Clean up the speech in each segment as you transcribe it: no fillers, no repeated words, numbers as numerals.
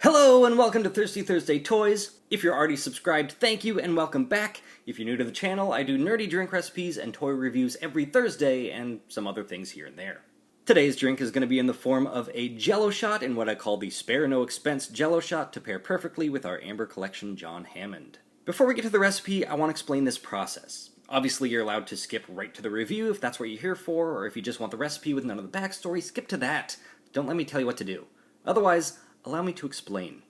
Hello and welcome to Thirsty Thursday Toys. If you're already subscribed, thank you and welcome back. If you're new to the channel, I do nerdy drink recipes and toy reviews every Thursday and some other things here and there. Today's drink is going to be in the form of a Jello shot in what I call the spare no expense Jello shot to pair perfectly with our Amber Collection John Hammond. Before we get to the recipe, I want to explain this process. Obviously, you're allowed to skip right to the review if that's what you're here for, or if you just want the recipe with none of the backstory, skip to that. Don't let me tell you what to do. Otherwise, allow me to explain.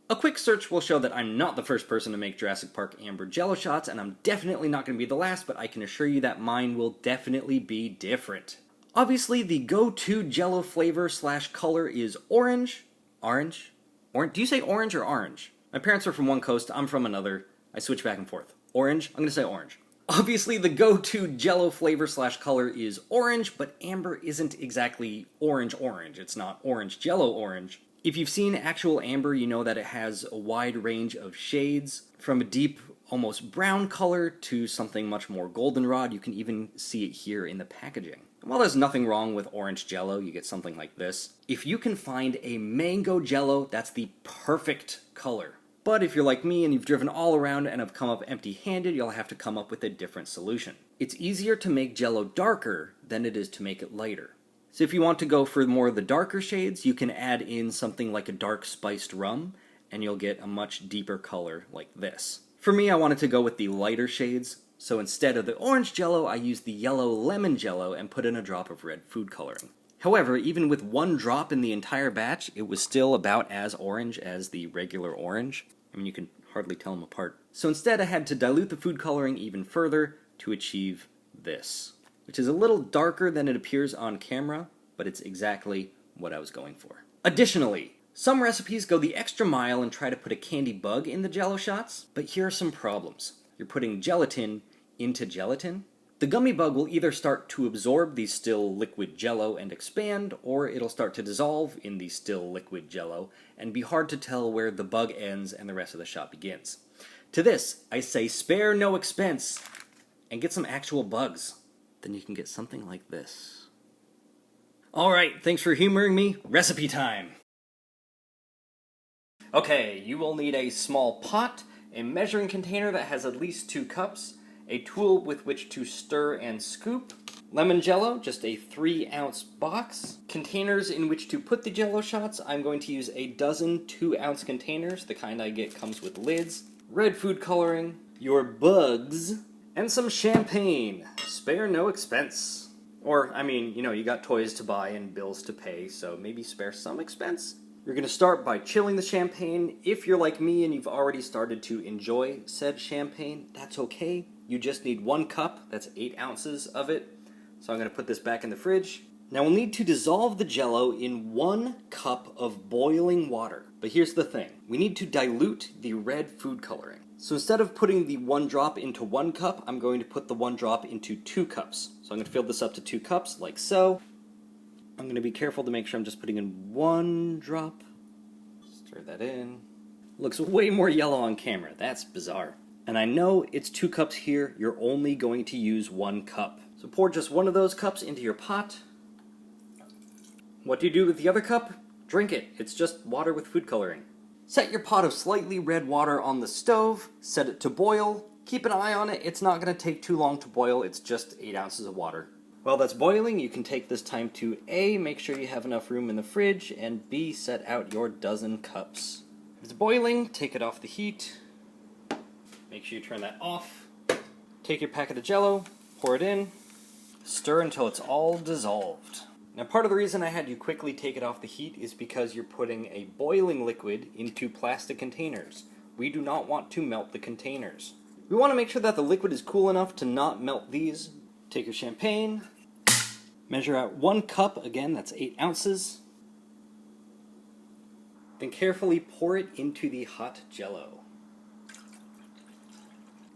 A quick search will show that I'm not the first person to make Jurassic Park Amber Jello shots, and I'm definitely not going to be the last, but I can assure you that mine will definitely be different. Obviously, the go-to Jello flavor / color is orange. Orange? Do you say orange or orange? My parents are from one coast, I'm from another. I switch back and forth. Orange? I'm going to say orange. Obviously, the go-to Jello flavor / color is orange, but Amber isn't exactly orange. It's not orange Jello orange. If you've seen actual Amber, you know that it has a wide range of shades, from a deep, almost brown color to something much more goldenrod. You can even see it here in the packaging. And while there's nothing wrong with orange Jello, you get something like this. If you can find a mango Jello, that's the perfect color. But if you're like me and you've driven all around and have come up empty-handed, you'll have to come up with a different solution. It's easier to make Jello darker than it is to make it lighter. So if you want to go for more of the darker shades, you can add in something like a dark spiced rum, and you'll get a much deeper color like this. For me, I wanted to go with the lighter shades, so instead of the orange Jello, I used the yellow lemon Jello and put in a drop of red food coloring. However, even with one drop in the entire batch, it was still about as orange as the regular orange. I mean, you can hardly tell them apart. So instead, I had to dilute the food coloring even further to achieve this, which is a little darker than it appears on camera, but it's exactly what I was going for. Additionally, some recipes go the extra mile and try to put a candy bug in the Jello shots, but here are some problems. You're putting gelatin into gelatin. The gummy bug will either start to absorb the still liquid Jello and expand, or it'll start to dissolve in the still liquid Jello and be hard to tell where the bug ends and the rest of the shot begins. To this, I say spare no expense and get some actual bugs. Then you can get something like this. Alright, thanks for humoring me. Recipe time! Okay, you will need a small pot, a measuring container that has at least 2 cups, a tool with which to stir and scoop, lemon Jello, just a 3-ounce box, containers in which to put the Jello shots. I'm going to use a dozen 2-ounce containers, the kind I get comes with lids, red food coloring, your bugs, and some champagne. Spare no expense. Or, I mean, you got toys to buy and bills to pay, so maybe spare some expense? You're going to start by chilling the champagne. If you're like me and you've already started to enjoy said champagne, that's okay. You just need 1 cup, that's 8 ounces of it. So I'm going to put this back in the fridge. Now we'll need to dissolve the Jello in 1 cup of boiling water. But here's the thing, we need to dilute the red food coloring. So instead of putting the 1 drop into 1 cup, I'm going to put the 1 drop into 2 cups. So I'm going to fill this up to 2 cups, like so. I'm going to be careful to make sure I'm just putting in 1 drop. Stir that in. Looks way more yellow on camera, that's bizarre. And I know it's 2 cups here, you're only going to use 1 cup. So pour just 1 of those cups into your pot. What do you do with the other cup? Drink it, it's just water with food coloring. Set your pot of slightly red water on the stove, set it to boil. Keep an eye on it, it's not going to take too long to boil, it's just 8 ounces of water. While that's boiling, you can take this time to A, make sure you have enough room in the fridge, and B, set out your dozen cups. If it's boiling, take it off the heat. Make sure you turn that off. Take your packet of Jello, pour it in, stir until it's all dissolved. Now part of the reason I had you quickly take it off the heat is because you're putting a boiling liquid into plastic containers. We do not want to melt the containers. We want to make sure that the liquid is cool enough to not melt these. Take your champagne, measure out 1 cup, again that's 8 ounces. Then carefully pour it into the hot Jello.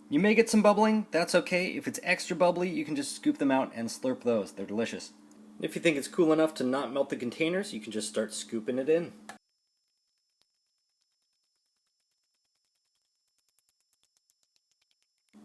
You may get some bubbling, that's okay. If it's extra bubbly, you can just scoop them out and slurp those. They're delicious. If you think it's cool enough to not melt the containers, you can just start scooping it in.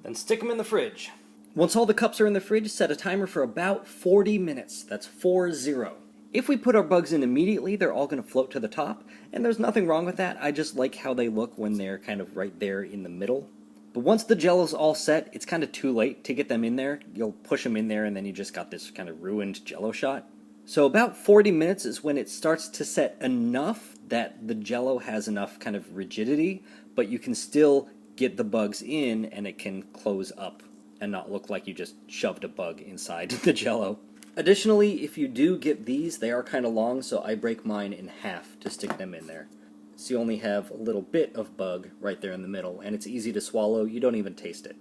Then stick them in the fridge. Once all the cups are in the fridge, set a timer for about 40 minutes. That's 40. If we put our bugs in immediately, they're all going to float to the top, and there's nothing wrong with that. I just like how they look when they're kind of right there in the middle. But once the Jello's all set, it's kind of too late to get them in there. You'll push them in there, and then you just got this kind of ruined Jello shot. So about 40 minutes is when it starts to set enough that the Jello has enough kind of rigidity, but you can still get the bugs in, and it can close up and not look like you just shoved a bug inside the Jello. Additionally, if you do get these, they are kind of long, so I break mine in half to stick them in there. So you only have a little bit of bug right there in the middle, and it's easy to swallow. You don't even taste it.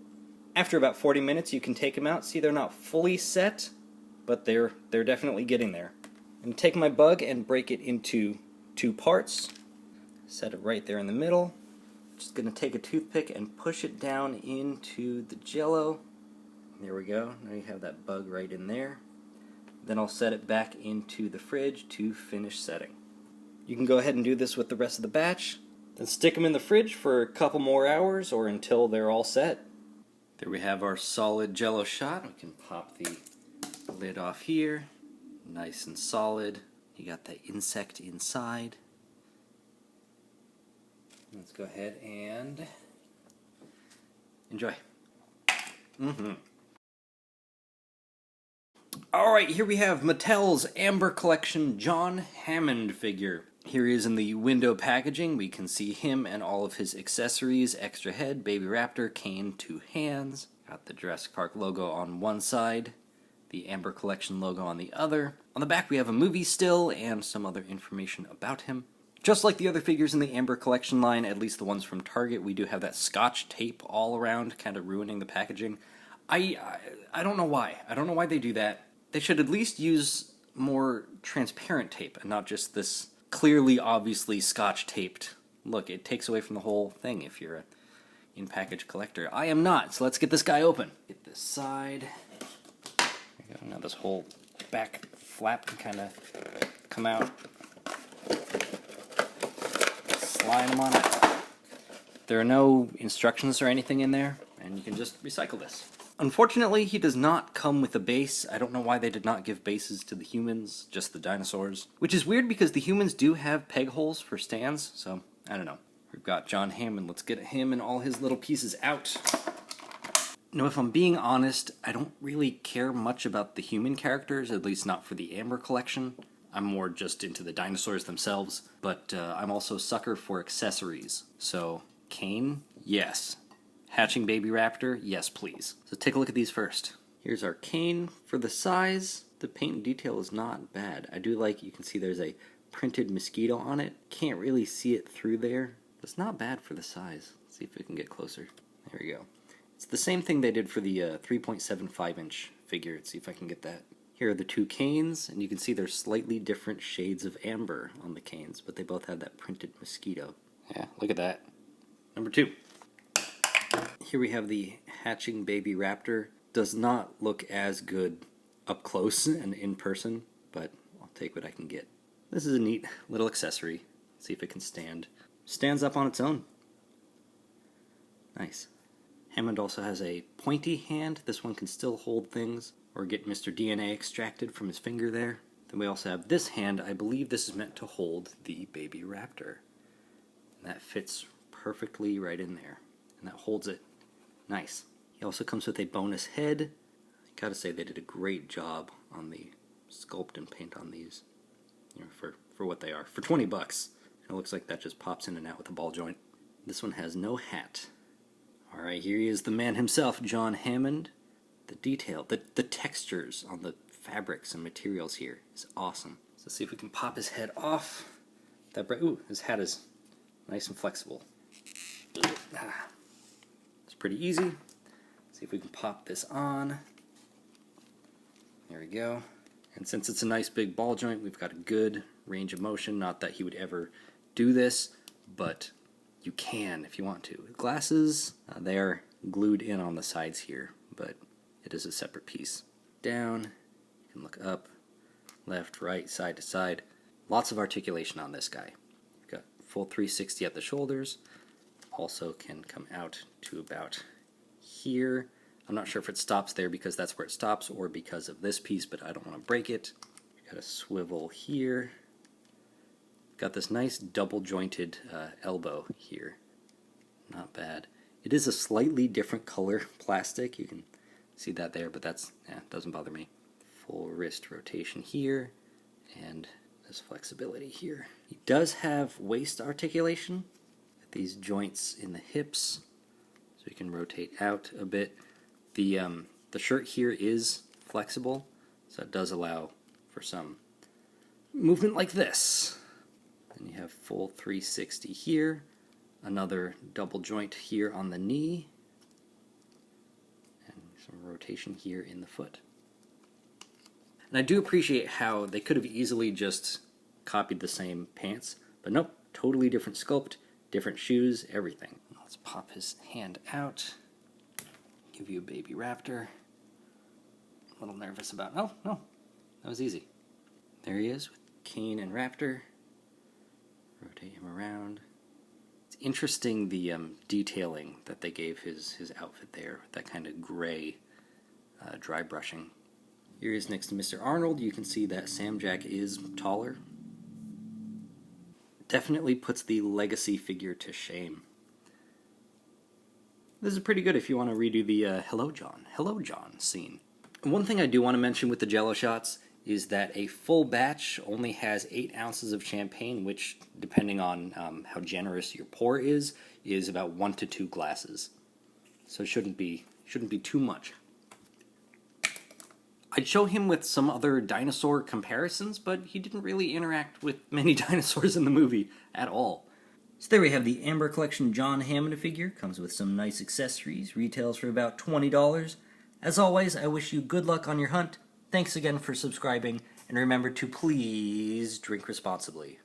After about 40 minutes, you can take them out. See, they're not fully set, but they're definitely getting there. I'm going to take my bug and break it into 2 parts. Set it right there in the middle. Just going to take a toothpick and push it down into the Jello. There we go. Now you have that bug right in there. Then I'll set it back into the fridge to finish setting. You can go ahead and do this with the rest of the batch. Then stick them in the fridge for a couple more hours or until they're all set. There we have our solid Jello shot. We can pop the lid off here. Nice and solid. You got that insect inside. Let's go ahead and enjoy. Alright, here we have Mattel's Amber Collection John Hammond figure. Here he is in the window packaging. We can see him and all of his accessories, extra head, baby raptor, cane, 2 hands. Got the Jurassic Park logo on one side, the Amber Collection logo on the other. On the back we have a movie still and some other information about him. Just like the other figures in the Amber Collection line, at least the ones from Target, we do have that Scotch tape all around, kind of ruining the packaging. I don't know why. I don't know why they do that. They should at least use more transparent tape and not just this clearly, obviously Scotch taped. Look, it takes away from the whole thing if you're an in-package collector. I am not, so let's get this guy open. Get this side. There you go. Now this whole back flap can kind of come out. Slide them on it. There are no instructions or anything in there, and you can just recycle this. Unfortunately, he does not come with a base. I don't know why they did not give bases to the humans, just the dinosaurs. Which is weird because the humans do have peg holes for stands, so I don't know. We've got John Hammond. Let's get him and all his little pieces out. No, if I'm being honest, I don't really care much about the human characters, at least not for the Amber Collection. I'm more just into the dinosaurs themselves, but I'm also a sucker for accessories. So, cane? Yes. Hatching baby raptor? Yes, please. So take a look at these first. Here's our cane. For the size, the paint and detail is not bad. I do like, you can see there's a printed mosquito on it. Can't really see it through there. It's not bad for the size. Let's see if we can get closer. There we go. It's the same thing they did for the 3.75 inch figure. Let's see if I can get that. Here are the 2 canes, and you can see there's slightly different shades of amber on the canes, but they both have that printed mosquito. Yeah, look at that. Number 2. Here we have the hatching baby raptor. Does not look as good up close and in person, but I'll take what I can get. This is a neat little accessory. Let's see if it can stand. Stands up on its own. Nice. Hammond also has a pointy hand. This one can still hold things or get Mr. DNA extracted from his finger there. Then we also have this hand. I believe this is meant to hold the baby raptor. And that fits perfectly right in there. And that holds it. Nice. He also comes with a bonus head. I gotta say they did a great job on the sculpt and paint on these. You know, for what they are. For 20 bucks. And it looks like that just pops in and out with a ball joint. This one has no hat. Alright, here he is, the man himself, John Hammond. The detail, the textures on the fabrics and materials here is awesome. So let's see if we can pop his head off. Ooh, his hat is nice and flexible. It's pretty easy. See if we can pop this on. There we go. And since it's a nice big ball joint, we've got a good range of motion. Not that he would ever do this, but you can if you want to. Glasses, they are glued in on the sides here, but it is a separate piece. Down, you can look up, left, right, side to side. Lots of articulation on this guy. You've got full 360 at the shoulders. Also can come out to about here. I'm not sure if it stops there because that's where it stops or because of this piece, but I don't want to break it. You've Got a swivel here. Got this nice double jointed elbow here. Not bad. It is a slightly different color plastic. You can see that there, but that's, doesn't bother me. Full wrist rotation here, and this flexibility here. He does have waist articulation with these joints in the hips, so you can rotate out a bit. The shirt here is flexible, so it does allow for some movement like this. Then you have full 360 here, another double joint here on the knee, and some rotation here in the foot. And I do appreciate how they could have easily just copied the same pants, but nope, totally different sculpt, different shoes, everything. Let's pop his hand out, give you a baby raptor. A little nervous about, oh, no, that was easy. There he is with cane and raptor. Rotate him around. It's interesting the detailing that they gave his outfit there, that kind of gray dry brushing. Here he is next to Mr. Arnold. You can see that Sam Jack is taller. Definitely puts the legacy figure to shame. This is pretty good if you want to redo the Hello John scene. One thing I do want to mention with the Jello shots is that a full batch only has 8 ounces of champagne, which, depending on how generous your pour is about 1 to 2 glasses. So it shouldn't be too much. I'd show him with some other dinosaur comparisons, but he didn't really interact with many dinosaurs in the movie at all. So there we have the Amber Collection John Hammond figure. Comes with some nice accessories. Retails for about $20. As always, I wish you good luck on your hunt. Thanks again for subscribing, and remember to please drink responsibly.